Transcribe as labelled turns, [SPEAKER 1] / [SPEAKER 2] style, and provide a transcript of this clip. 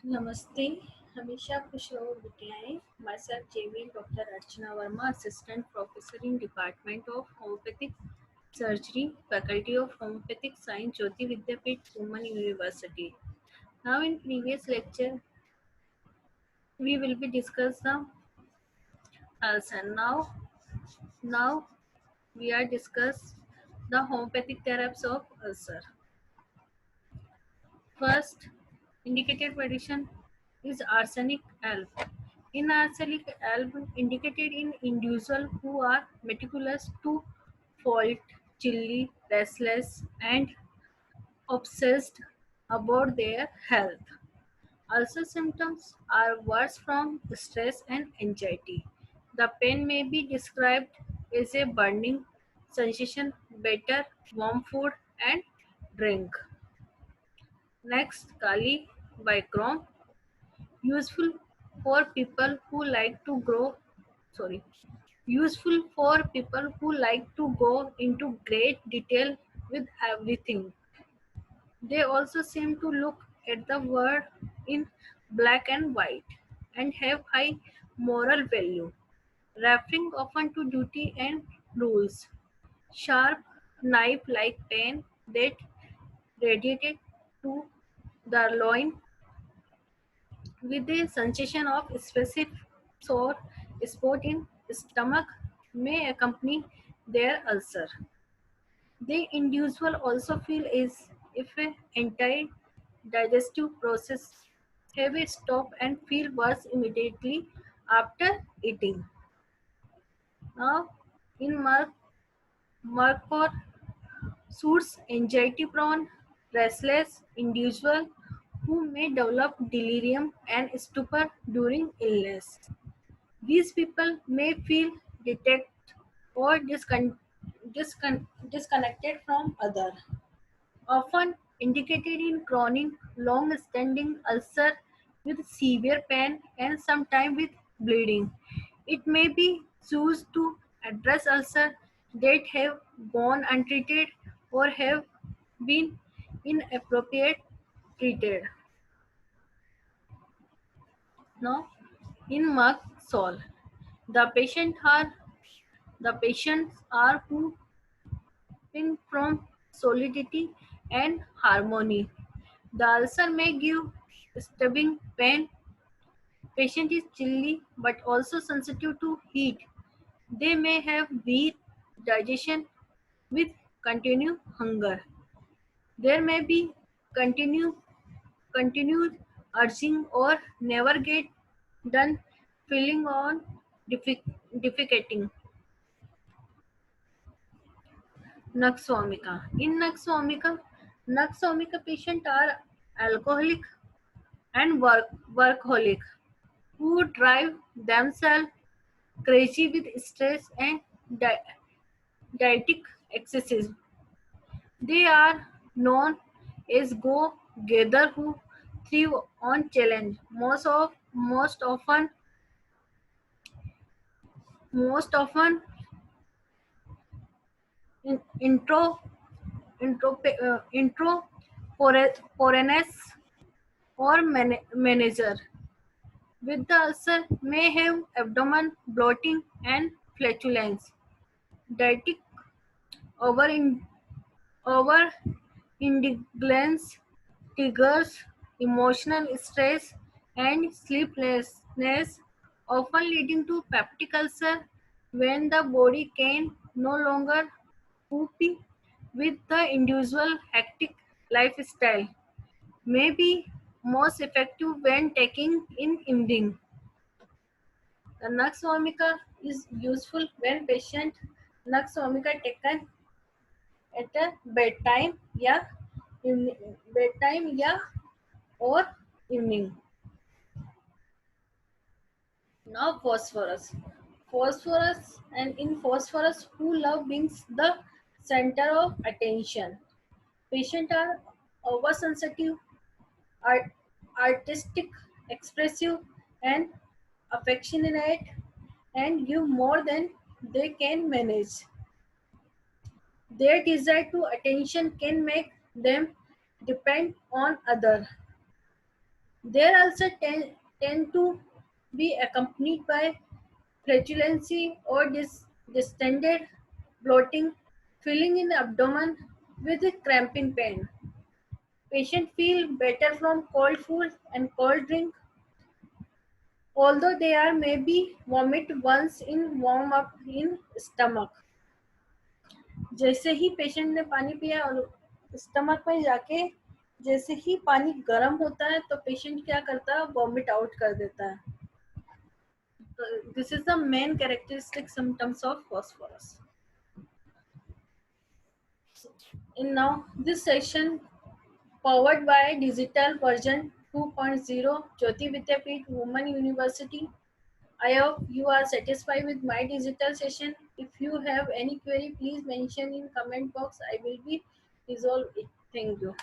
[SPEAKER 1] नमस्ते, हमेशा खुश रहो बिटियाएँ। myself JV Dr. Archana Verma, Assistant Professor in Department of Homeopathic Surgery, Faculty of Homeopathic Science, Jyoti Vidyapeeth, Women University. Now in previous lecture, we will be discuss the ulcer. Now we are discuss the homeopathic therapies of ulcer. First, indicated medicine is arsenic alb. In arsenic alb, indicated in individuals who are meticulous to fault, chilly, restless, and obsessed about their health. Also, symptoms are worse from stress and anxiety. The pain may be described as a burning sensation, better warm food and drink. Next, Kali Bicrom, useful for people who like to grow. Sorry, useful for people who like to go into great detail with everything. They also seem to look at the world in black and white and have high moral value, referring often to duty and rules. Sharp knife like pain that radiated to the loin with a sensation of specific sore spot in stomach may accompany their ulcer. The individual also feel as if an entire digestive process have a stop and feel worse immediately after eating. Now, in Mercor suits anxiety prone, restless individual who may develop delirium and stupor during illness. These people may feel detached or disconnected from other, often indicated in chronic long-standing ulcer with severe pain and sometimes with bleeding. It may be choose to address ulcer that have gone untreated or have been inappropriate treated. Now, in Merck Sol, the patients are who ping from solidity and harmony. The ulcer may give stabbing pain. Patient is chilly but also sensitive to heat. They may have weak digestion with continued hunger. There may be continue, continued urging or never get done feeling on defecating. Naxomika. In Naxomika patients are alcoholic and workaholic who drive themselves crazy with stress and di- dietic excesses. They are known as go-getter who thrive on challenge. Most often intro intro foreigners or manager with the ulcer may have abdomen bloating and flatulence. Dietic over over indulgence triggers emotional stress and sleeplessness, often leading to peptic ulcer when the body can no longer cope with the individual hectic lifestyle. May be most effective when taken in evening. The Nux vomica is useful when patient Nux vomica taken at a bedtime या or evening. Now phosphorus. Phosphorus and in phosphorus who love being the center of attention. Patients are oversensitive, art, artistic, expressive, and affectionate and give more than they can manage. Their desire to attention can make them depend on others. They also tend to be accompanied by flatulency or distended bloating, filling in the abdomen with a cramping pain. Patients feel better from cold food and cold drink, although they are maybe vomit once in warm up in stomach. जैसे ही patient ने पानी पिया और stomach में जाके जैसे ही पानी गर्म होता है तो पेशेंट क्या करता है वॉमिट आउट कर देता है. This is the main characteristic symptoms of phosphorus. In now this session powered by digital version 2.0 Jyoti Vidyapeeth Women University. I hope you are satisfied with my digital session. If you have any query, please mention in comment box. I will be resolve it. Thank you.